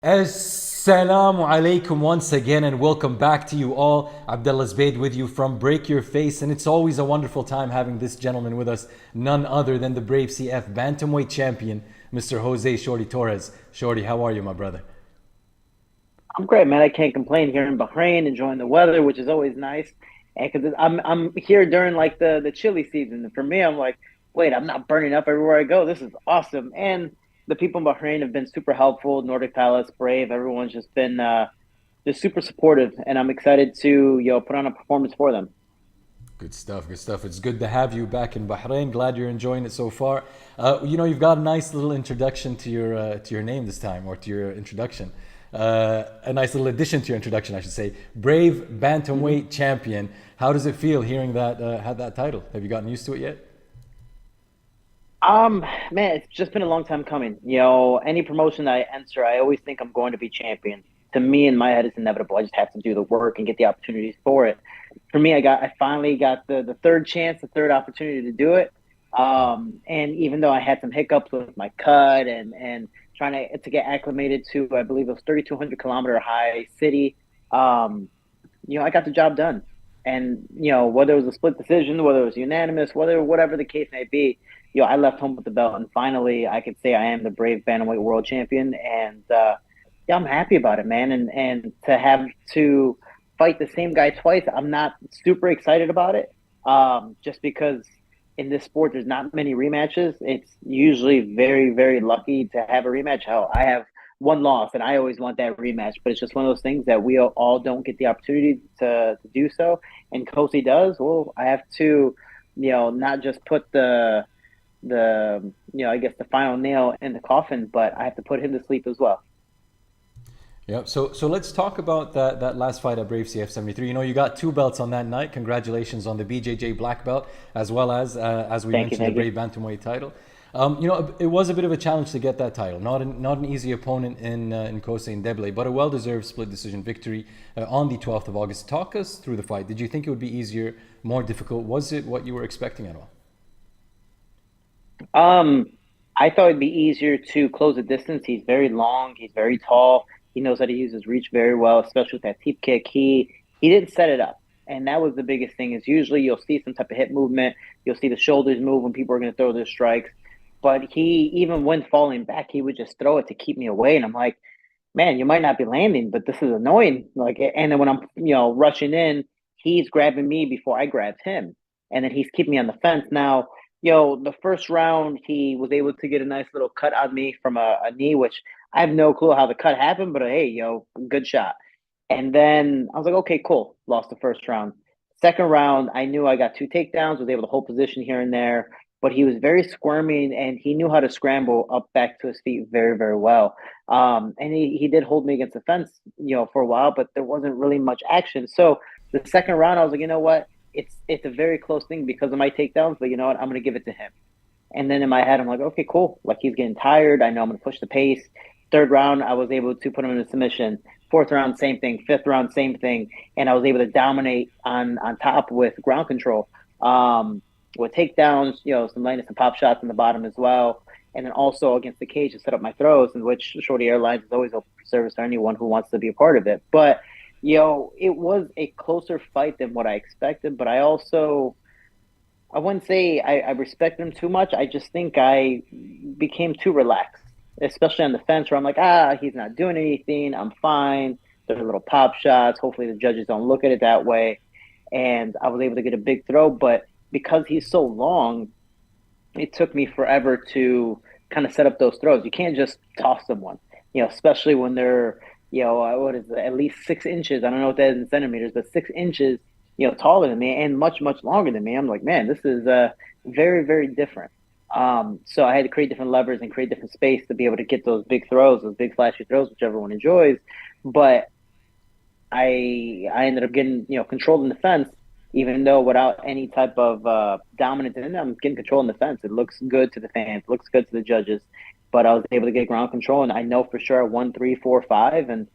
Assalamu alaikum once again, and welcome back to you all. Abdullah Zbayd with you from Break Your Face, and it's always a wonderful time having this gentleman with us, none other than the Brave CF bantamweight champion, Mr. Hosea Shorty Torres. Shorty, how are you, my brother? I'm great, man. I can't complain here in Bahrain, enjoying the weather, which is always nice. And because I'm here during like the chilly season, and for me, I'm like, wait, I'm not burning up everywhere I go. This is awesome. And the people in Bahrain have been super helpful. Nordic Palace, Brave, everyone's just been just super supportive, and I'm excited to put on a performance for them. Good stuff, good stuff. It's good to have you back in Bahrain. Glad you're enjoying it so far. You've got a nice little introduction to your name this time, or to your introduction. A nice little addition to your introduction, I should say. Brave Mhm. bantamweight champion. How does it feel hearing that had that title? Have you gotten used to it yet? Um, Man, it's just been a long time coming. Any promotion that I enter, I always think I'm going to be champion. To me, in my head, it's inevitable. I just have to do the work and get the opportunities for it. For me, I finally got the third chance, the third opportunity to do it. And even though I had some hiccups with my cut and trying to get acclimated to, I believe it was 3,200 kilometer high city, um, I got the job done. And whether it was a split decision, whether it was unanimous, whatever the case may be, I left home with the belt, and finally I could say I am the Brave Bantamweight World Champion, and yeah, I'm happy about it, man. And to have to fight the same guy twice, I'm not super excited about it, just because in this sport there's not many rematches. It's usually very, very lucky to have a rematch. Hell, I have one loss, and I always want that rematch. But it's just one of those things that we all don't get the opportunity to do so. And Nkosi does. Well, I have to, not just put I guess the final nail in the coffin, but I have to put him to sleep as well. Yep. So let's talk about that last fight at Brave CF 73. You got two belts on that night. Congratulations on the BJJ black belt, as well as we Thank you, mentioned, the thank you. Brave bantamweight title. It was a bit of a challenge to get that title. Not an easy opponent in Nkosi Ndeble, but a well-deserved split decision victory on the 12th of August. Talk us through the fight. Did you think it would be easier, more difficult? Was it what you were expecting at all? Um, I thought it'd be easier to close the distance. He's very long. He's very tall. He knows how to use his reach very well, especially with that teep kick. He didn't set it up, and that was the biggest thing. Is usually you'll see some type of hip movement. You'll see the shoulders move when people are going to throw their strikes. But he, even when falling back, he would just throw it to keep me away. And I'm like, man, you might not be landing, but this is annoying. Like, and then when I'm, rushing in, he's grabbing me before I grab him, and then he's keeping me on the fence. Now, the first round, he was able to get a nice little cut on me from a knee, which I have no clue how the cut happened, but hey, good shot. And then I was like, okay, cool. Lost the first round. Second round, I knew I got two takedowns, was able to hold position here and there, but he was very squirming and he knew how to scramble up back to his feet very, very well. And he did hold me against the fence, for a while, but there wasn't really much action. So the second round, I was like, you know what? It's a very close thing because of my takedowns, but you know what? I'm gonna give it to him. And then in my head, I'm like, okay, cool. Like he's getting tired. I know I'm going to push the pace. Third round, I was able to put him in a submission. Fourth round, same thing. Fifth round, same thing. And I was able to dominate on top with ground control, with takedowns. Some landing some pop shots in the bottom as well. And then also against the cage to set up my throws, in which Shorty Airlines is always open for service for anyone who wants to be a part of it. But it was a closer fight than what I expected. But I wouldn't say I respect him too much. I just think I became too relaxed, especially on the fence where I'm like, he's not doing anything. I'm fine. There's little pop shots. Hopefully the judges don't look at it that way. And I was able to get a big throw, but because he's so long, it took me forever to kind of set up those throws. You can't just toss someone, especially when they're, what is it, at least 6 inches. I don't know what that is in centimeters, but 6 inches, taller than me and much, much longer than me. I'm like, man, this is very, very different. So I had to create different levers and create different space to be able to get those big throws, those big flashy throws, which everyone enjoys. But I ended up getting controlled in the fence, even though without any type of dominance in it, I'm getting control in the fence. It looks good to the fans, it looks good to the judges, but I was able to get ground control, and I know for sure I won 3, 4, 5, and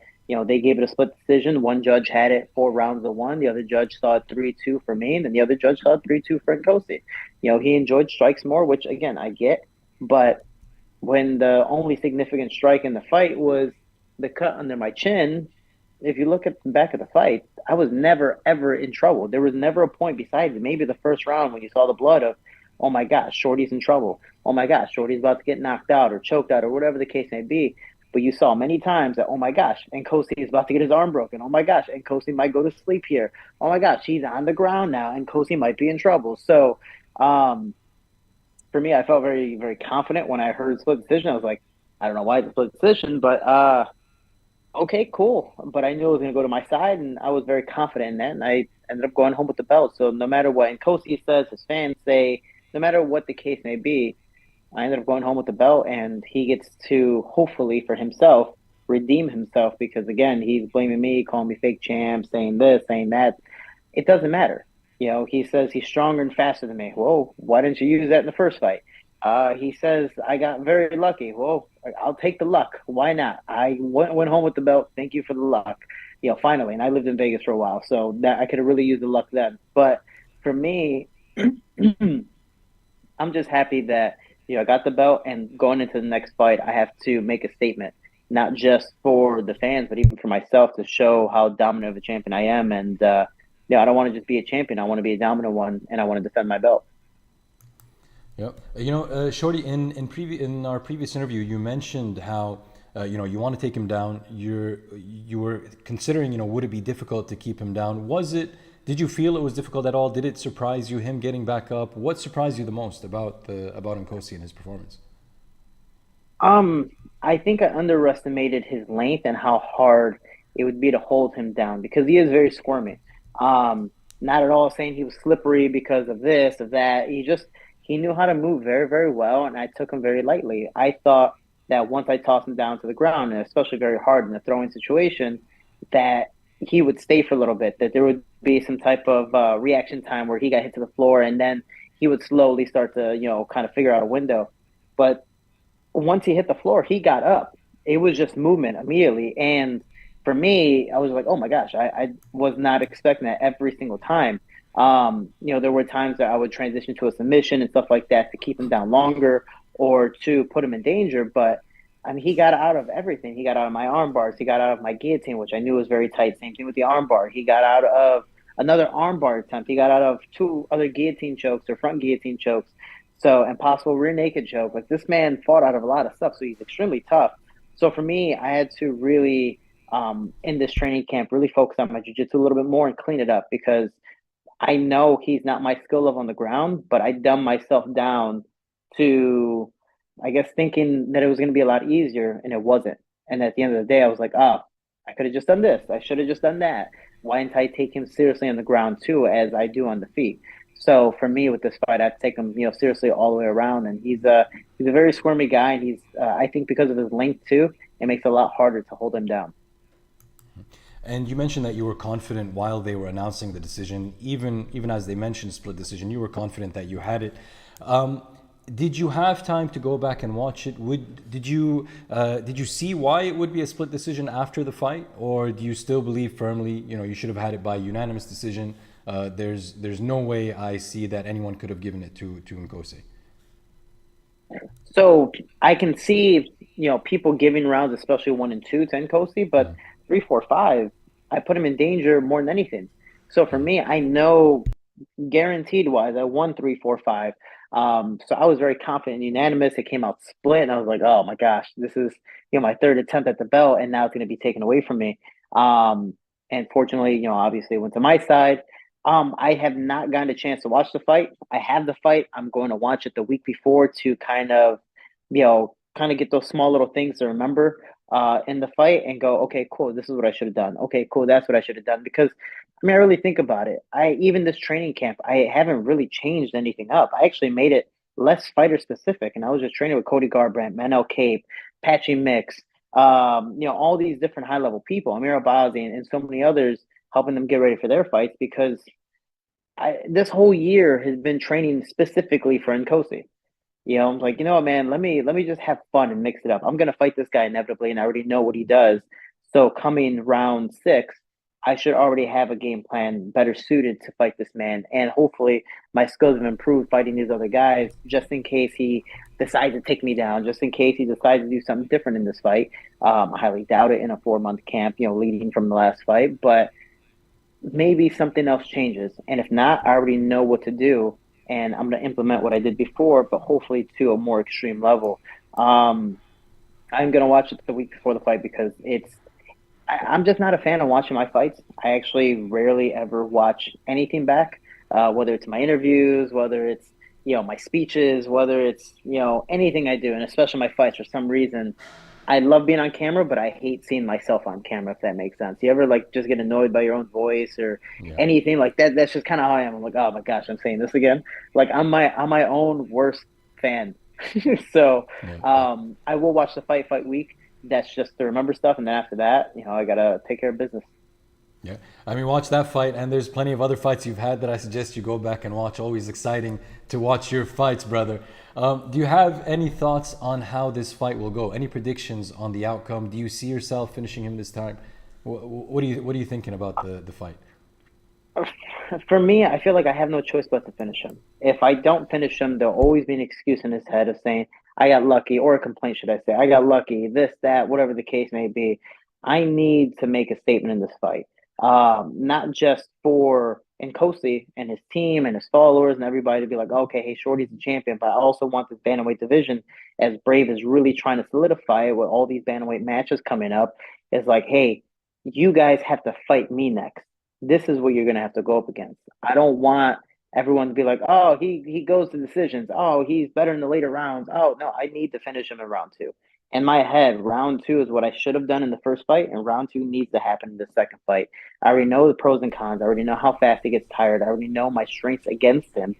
they gave it a split decision. One judge had it 4 rounds to 1, the other judge saw it 3-2 for me, and then the other judge saw it 3-2 for Nkosi. He enjoyed strikes more, which again I get, but when the only significant strike in the fight was the cut under my chin, if you look at the back of the fight, I was never ever in trouble. There was never a point besides maybe the first round when you saw the blood of, oh my gosh, Shorty's in trouble. Oh my gosh, Shorty's about to get knocked out or choked out or whatever the case may be. But you saw many times that, oh my gosh, Nkosi is about to get his arm broken. Oh my gosh, Nkosi might go to sleep here. Oh my gosh, he's on the ground now. Nkosi might be in trouble. So um, for me, I felt very, very confident when I heard split decision. I was like, I don't know why it's a split decision, but okay, cool. But I knew it was going to go to my side, and I was very confident in that. And I ended up going home with the belt. So no matter what Nkosi says, his fans say, no matter what the case may be, I ended up going home with the belt, and he gets to hopefully for himself redeem himself because again, he's blaming me, calling me fake champ, saying this, saying that. It doesn't matter. He says he's stronger and faster than me. Whoa, why didn't you use that in the first fight? He says I got very lucky. Whoa, I'll take the luck. Why not? I went home with the belt. Thank you for the luck. Finally, and I lived in Vegas for a while, so that I could have really used the luck then. But for me, I'm just happy that I got the belt, and going into the next fight, I have to make a statement, not just for the fans, but even for myself to show how dominant of a champion I am. And I don't want to just be a champion. I want to be a dominant one, and I want to defend my belt. Yep. Shorty, in our previous interview, you mentioned how you want to take him down. You were considering, would it be difficult to keep him down? Did you feel it was difficult at all? Did it surprise you, him getting back up? What surprised you the most about Nkosi and his performance? I think I underestimated his length and how hard it would be to hold him down because he is very squirmy. Not at all saying he was slippery because of this, of that. He knew how to move very, very well, and I took him very lightly. I thought that once I tossed him down to the ground, and especially very hard in a throwing situation, that he would stay for a little bit, that there would be some type of reaction time where he got hit to the floor, and then he would slowly start to, kind of figure out a window. But once he hit the floor, he got up. It was just movement immediately. And for me, I was like, oh my gosh, I was not expecting that every single time. There were times that I would transition to a submission and stuff like that to keep him down longer or to put him in danger. But I mean, he got out of everything. He got out of my arm bars. He got out of my guillotine, which I knew was very tight. Same thing with the arm bar. He got out of another arm bar attempt. He got out of two other guillotine chokes or front guillotine chokes. So, impossible rear naked choke. Like, this man fought out of a lot of stuff. So he's extremely tough. So for me, I had to really, in this training camp, really focus on my jiu-jitsu a little bit more and clean it up because I know he's not my skill level on the ground, but I dumbed myself down to, I guess, thinking that it was going to be a lot easier, and it wasn't. And at the end of the day, I was like, oh, I could have just done this. I should have just done that. Why didn't I take him seriously on the ground too, as I do on the feet? So for me, with this fight, I have to take him, seriously all the way around. And he's a very squirmy guy, and he's I think because of his length too, it makes it a lot harder to hold him down. And you mentioned that you were confident while they were announcing the decision, even as they mentioned split decision, you were confident that you had it. Did you have time to go back and watch it? Did you see why it would be a split decision after the fight, or do you still believe firmly, you should have had it by unanimous decision? There's no way I see that anyone could have given it to Nkosi. So I can see, people giving rounds, especially 1 and 2 to Nkosi, but 3, 4, 5, I put him in danger more than anything. So for me, I know guaranteed wise, I won 3, 4, 5. So I was very confident, unanimous. It came out split, and I was like, oh my gosh, this is my third attempt at the belt, and now it's going to be taken away from me. And fortunately, obviously it went to my side. I have not gotten a chance to watch the fight. I have the fight. I'm going to watch it the week before to kind of get those small little things to remember in the fight and go, okay, cool, this is what I should have done. Okay, cool, that's what I should have done. Because I mean, I really think about it. Even this training camp, I haven't really changed anything up. I actually made it less fighter specific, and I was just training with Cody Garbrandt, Manel Cape, Patchy Mix, all these different high level people, Amir Abazi, and so many others, helping them get ready for their fights because this whole year has been training specifically for Nkosi. I'm like, you know what, man, let me just have fun and mix it up. I'm gonna fight this guy inevitably, and I already know what he does. So coming round 6, I should already have a game plan better suited to fight this man. And hopefully my skills have improved fighting these other guys just in case he decides to take me down, just in case he decides to do something different in this fight. I highly doubt it in a 4 month camp, leading from the last fight, but maybe something else changes. And if not, I already know what to do. And I'm going to implement what I did before, but hopefully to a more extreme level. Um, I'm going to watch it the week before the fight because I'm just not a fan of watching my fights. I actually rarely ever watch anything back, whether it's my interviews, whether it's my speeches, whether it's anything I do, and especially my fights. For some reason, I love being on camera, but I hate seeing myself on camera. If that makes sense. You ever like just get annoyed by your own voice or Yeah. anything like that? That's just kind of how I am. I'm like, oh my gosh, I'm saying this again. Like I'm my own worst fan. So Yeah. Yeah. I will watch the fight week. That's just to remember stuff, and then after that, I gotta take care of business. Yeah, I mean, watch that fight, and there's plenty of other fights you've had that I suggest you go back and watch. Always exciting to watch your fights, brother. Do you have any thoughts on how this fight will go? Any predictions on the outcome? Do you see yourself finishing him this time? What are you thinking about the fight? For me, I feel like I have no choice but to finish him. If I don't finish him, there'll always be an excuse in his head of saying, I got lucky, or a complaint, should I say. I got lucky, this, that, whatever the case may be. I need to make a statement in this fight. Not just for Nkosi and his team and his followers and everybody to be like, okay, hey, Shorty's the champion, but I also want this bantamweight division, as Brave is really trying to solidify it with all these bantamweight matches coming up, is like, hey, you guys have to fight me next. This is what you're gonna have to go up against. I don't want everyone to be like, oh, he goes to decisions. Oh, he's better in the later rounds. Oh no, I need to finish him in round two. In my head, round two is what I should have done in the first fight, and round two needs to happen in the second fight. I already know the pros and cons. I already know how fast he gets tired. I already know my strengths against him.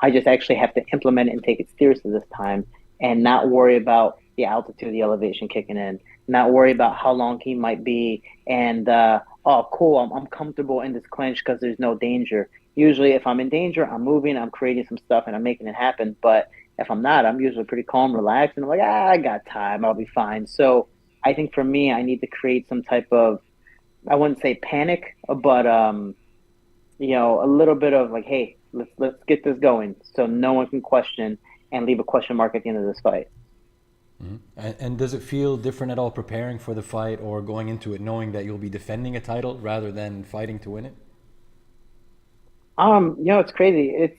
I just actually have to implement it and take it seriously this time and not worry about the altitude, the elevation kicking in, not worry about how long he might be. And, oh, cool, I'm comfortable in this clinch because there's no danger. Usually, if I'm in danger, I'm moving, I'm creating some stuff, and I'm making it happen. But if I'm not, I'm usually pretty calm, relaxed, and I'm like, I got time, I'll be fine. So I think for me, I need to create some type of, I wouldn't say panic, but a little bit of like, hey, let's get this going, so no one can question and leave a question mark at the end of this fight. Mhm. And does it feel different at all preparing for the fight or going into it knowing that you'll be defending a title rather than fighting to win it? It's crazy. It's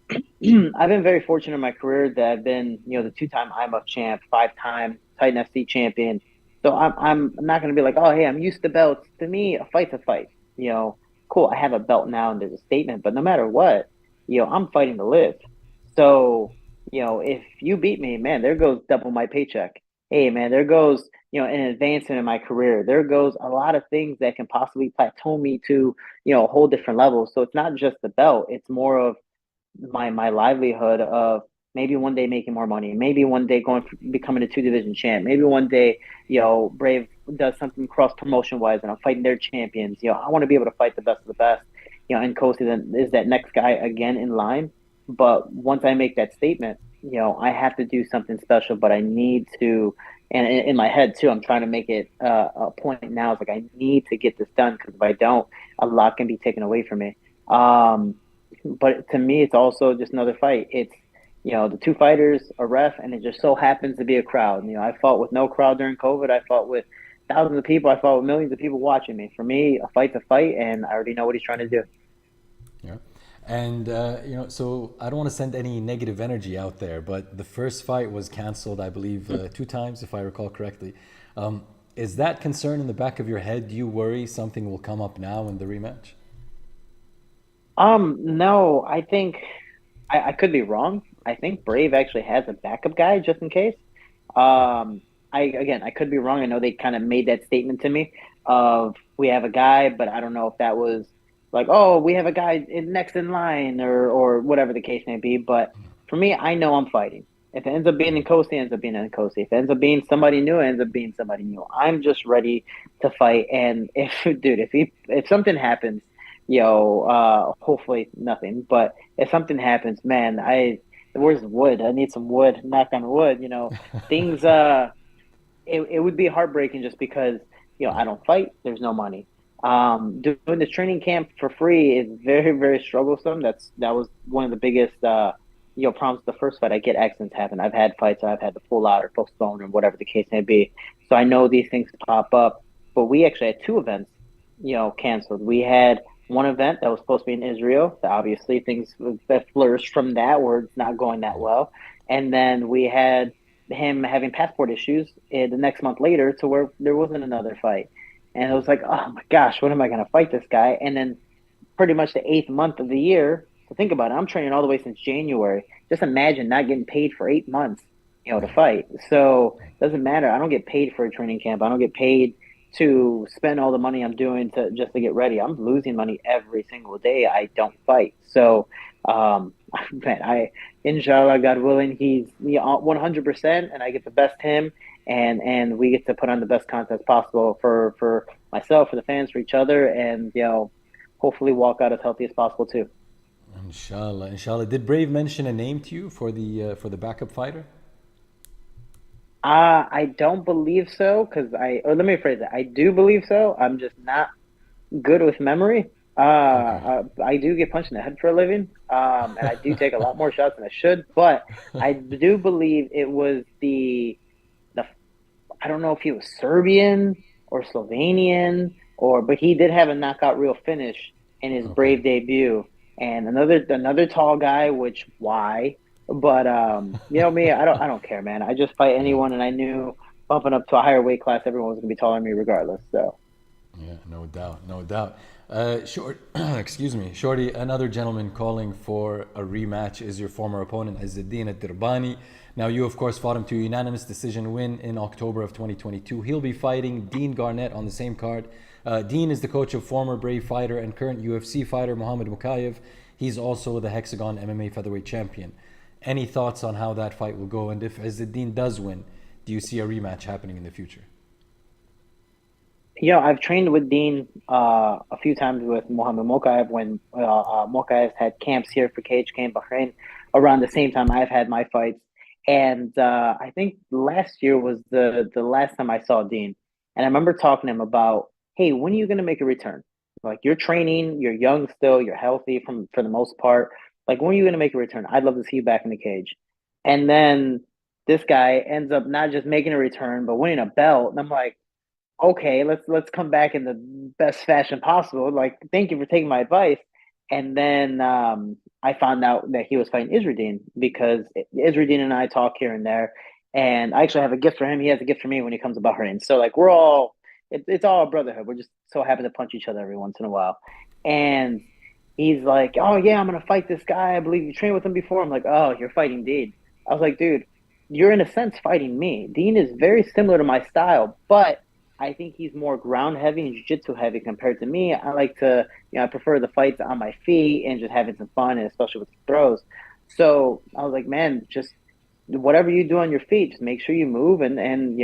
I've been very fortunate in my career that I've been, the two-time IMF champ, five-time Titan FC champion. So I'm not gonna be like, oh, hey, I'm used to belts. To me, a fight's a fight. Cool, I have a belt now and there's a statement, but no matter what, I'm fighting to live. So, if you beat me, man, there goes double my paycheck. Hey, man, there goes, an advancement in my career. There goes a lot of things that can possibly plateau me to, a whole different level. So it's not just the belt, it's more of my livelihood of maybe one day making more money, maybe one day becoming a two division champ, maybe one day Brave does something cross promotion wise and I'm fighting their champions. I want to be able to fight the best of the best. And Nkosi then is that next guy again in line. But once I make that statement, I have to do something special. But I need to, and in my head too, I'm trying to make it a point now. It's like I need to get this done because if I don't, a lot can be taken away from me. But to me, it's also just another fight. It's, the two fighters, a ref, and it just so happens to be a crowd. I fought with no crowd during COVID. I fought with thousands of people. I fought with millions of people watching me. For me, a fight's a fight, and I already know what he's trying to do. Yeah. And, so I don't want to send any negative energy out there, but the first fight was canceled, I believe, two times, if I recall correctly. Is that concern in the back of your head? Do you worry something will come up now in the rematch? No, I think I could be wrong. I think Brave actually has a backup guy just in case. I could be wrong. I know they kind of made that statement to me of we have a guy, but I don't know if that was like, oh, we have a guy next in line or whatever the case may be. But for me, I know I'm fighting. If it ends up being Nkosi, it ends up being Nkosi. If it ends up being somebody new, it ends up being somebody new. I'm just ready to fight. And if dude, if something happens, hopefully nothing. But if something happens, man, where's wood? I need some wood. Knock on wood. Things. It would be heartbreaking just because I don't fight. There's no money. Doing this training camp for free is very, very strugglesome. That was one of the biggest problems with the first fight. I get accidents happen. I've had fights I've had to pull out or postpone or whatever the case may be. So I know these things pop up. But we actually had two events, canceled. We had one event that was supposed to be in Israel. Obviously, things that flourished from that were it's not going that well. And then we had him having passport issues the next month later to where there wasn't another fight. And it was like, oh my gosh, when am I going to fight this guy? And then pretty much the eighth month of the year. So think about it. I'm training all the way since January. Just imagine not getting paid for 8 months, to fight. So it doesn't matter. I don't get paid for a training camp. I don't get paid to spend all the money I'm doing to get ready. I'm losing money every single day I don't fight. So, man, inshallah, God willing, he's 100%, and I get to best him, and we get to put on the best contest possible for myself, for the fans, for each other, and hopefully walk out as healthy as possible too. Inshallah, inshallah. Did Brave mention a name to you for the backup fighter? I don't believe so, or let me rephrase it. I do believe so. I'm just not good with memory. Okay. I do get punched in the head for a living, and I do take a lot more shots than I should. But I do believe it was the I don't know if he was Serbian or Slovenian, but he did have a knockout real finish in his Okay. Brave debut. And another tall guy, which why? But me, I don't care, man. I just fight Yeah. anyone, and I knew bumping up to a higher weight class, everyone was gonna be taller than me regardless. So Yeah, no doubt, no doubt. Excuse me, Shorty. Another gentleman calling for a rematch is your former opponent, Izzedine Al Derbani. Now, you of course fought him to a unanimous decision win in October of 2022. He'll be fighting Dean Garnett on the same card. Dean is the coach of former Brave fighter and current UFC fighter Muhammad Mukayev. He's also the Hexagon MMA featherweight champion. Any thoughts on how that fight will go? And if Izzedine does win, do you see a rematch happening in the future? I've trained with Dean a few times with Muhammad Mokaev when Mokaev had camps here for Cage Camp Bahrain around the same time I've had my fights. And I think last year was the last time I saw Dean. And I remember talking to him about, hey, when are you going to make a return? Like, you're training, you're young still, you're healthy for the most part. Like, when are you going to make a return? I'd love to see you back in the cage. And then this guy ends up not just making a return, but winning a belt. And I'm like, okay, let's come back in the best fashion possible. Like, thank you for taking my advice. And then I found out that he was fighting Izzedine because Izzedine and I talk here and there. And I actually have a gift for him. He has a gift for me when he comes to Bahrain. So like it's all a brotherhood. We're just so happy to punch each other every once in a while. And he's like, oh yeah, I'm gonna fight this guy. I believe you trained with him before. I'm like, oh, you're fighting Dean. I was like, dude, you're in a sense fighting me. Dean is very similar to my style, but I think he's more ground heavy and jiu-jitsu heavy compared to me. I like to, I prefer the fights on my feet and just having some fun, and especially with the throws. So I was like, man, just whatever you do on your feet, just make sure you move and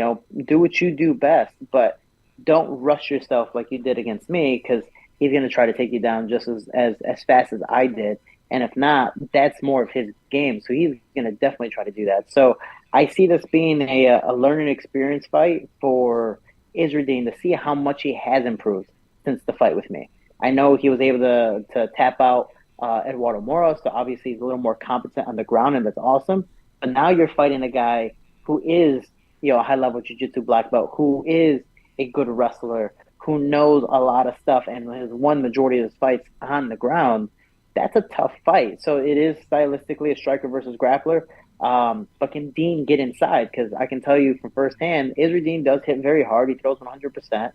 do what you do best. But don't rush yourself like you did against me, because he's going to try to take you down just as fast as I did. And if not, that's more of his game. So he's going to definitely try to do that. So I see this being a learning experience fight for Izzedine to see how much he has improved since the fight with me. I know he was able to tap out Eduardo Mora, so obviously he's a little more competent on the ground, and that's awesome. But now you're fighting a guy who is, a high level jiu-jitsu black belt, who is a good wrestler, who knows a lot of stuff and has won majority of his fights on the ground. That's a tough fight. So it is stylistically a striker versus grappler. But can Dean get inside? Because I can tell you from firsthand, Izzedine does hit very hard. He throws 100%.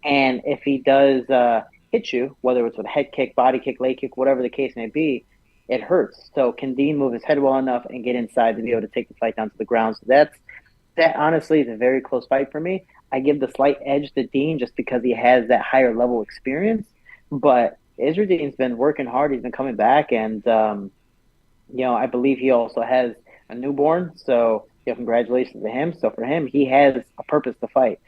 And if he does hit you, whether it's with a head kick, body kick, leg kick, whatever the case may be, it hurts. So can Dean move his head well enough and get inside to be able to take the fight down to the ground? So that honestly is a very close fight for me. I give the slight edge to Dean just because he has that higher level experience. But Izzedine's been working hard. He's been coming back. And, I believe he also has a newborn. So, congratulations to him. So for him, he has a purpose to fight.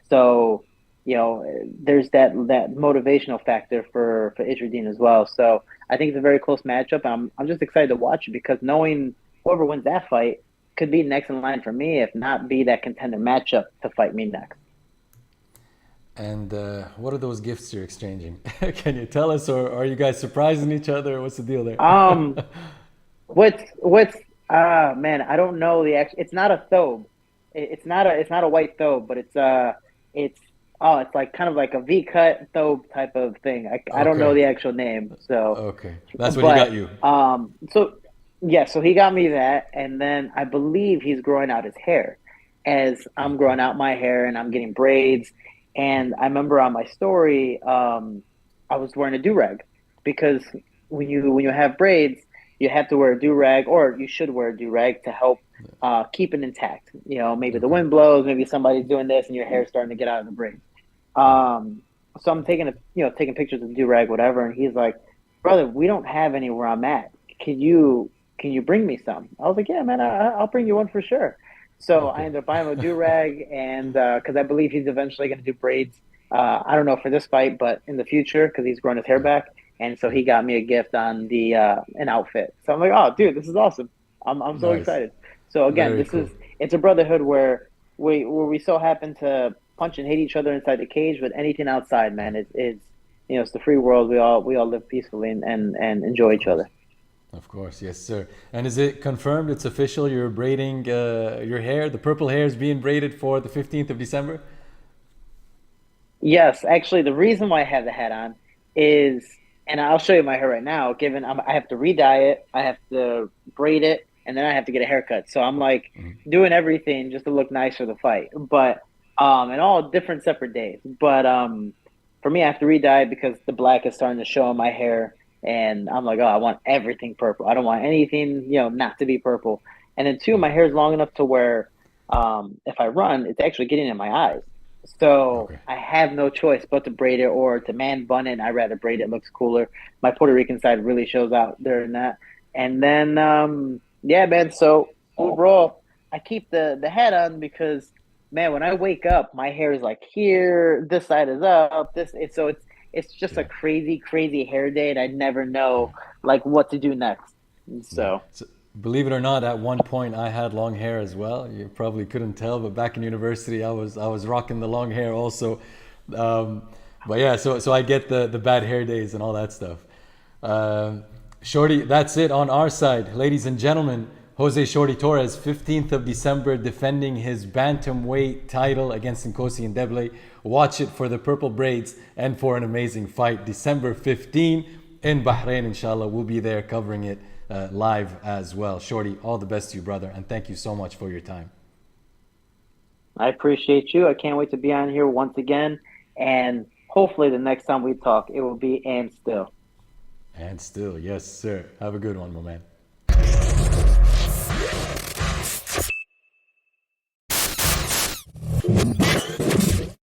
So, there's that motivational factor for Izzedine as well. So I think it's a very close matchup. I'm just excited to watch it because knowing whoever wins that fight could be next in line for me, if not be that contender matchup to fight me next. And what are those gifts you're exchanging? Can you tell us, or are you guys surprising each other? What's the deal there? What's man, I don't know the actual. It's not a thobe. It's not a white thobe, but it's it's like kind of like a V cut thobe type of thing. I don't know Okay. the actual name, so Okay. That's what he got you. so yeah, so he got me that, and then I believe he's growing out his hair as I'm growing out my hair and I'm getting braids. And I remember on my story, I was wearing a do rag because when you have braids, you have to wear a do rag, or you should wear a do rag to help keep it intact. You know, maybe the Okay. wind blows, maybe somebody's doing this, and your hair's starting to get out of the braids. So I'm taking pictures of the do rag, whatever, and he's like, "Brother, we don't have any where I'm at. Can you bring me some?" I was like, "Yeah, man, I'll bring you one for sure." So I Okay. ended up buying him a do rag, and because I believe he's eventually going to do braids. I don't know for this fight, but in the future, because he's growing his hair back, and so he got me a gift on the an outfit. So I'm like, "Oh, dude, this is awesome! I'm so Nice. excited." So again, Very cool. it's a brotherhood where we so happen to punch and hit each other inside the cage, but anything outside, man, is it's the free world. We all live peacefully and enjoy Of each course. other. Of course. Yes, sir. And is it confirmed? It's official. You're braiding your hair. The purple hair is being braided for the 15th of December. Yes, actually, the reason why I have the hat on is, and I'll show you my hair right now. Given I have to re-dye it, I have to braid it, and then I have to get a haircut. So I'm like doing everything just to look nice for the fight. But and all different separate days. But for me, I have to re-dye it because the black is starting to show on my hair, and I'm like, oh, I want everything purple. I don't want anything, not to be purple. And then two, my hair is long enough to where if I run, it's actually getting in my eyes. So Okay. I have no choice but to braid it or to man bun it. I'd rather braid it. It looks cooler. My Puerto Rican side really shows out there in that. And then, yeah, man. So overall, I keep the hat on because, man, when I wake up, my hair is like here. This side is up. It's just a Yeah. crazy, crazy hair day, and I never Yeah. know like what to do next. And Yeah. so So, believe it or not, at one point I had long hair as well. You probably couldn't tell, but back in university, I was rocking the long hair also. Um, but yeah, so I get the bad hair days and all that stuff. Um, Shorty, that's it on our side, ladies and gentlemen. Jose Shorty Torres, 15th of December, defending his bantamweight title against Nkosi Ndeble. Watch it for the purple braids and for an amazing fight. December 15 in Bahrain, inshallah. We'll be there covering it live as well. Shorty, all the best to you, brother, and thank you so much for your time. I appreciate you. I can't wait to be on here once again, and hopefully the next time we talk, it will be and still. And still, yes, sir. Have a good one, my man.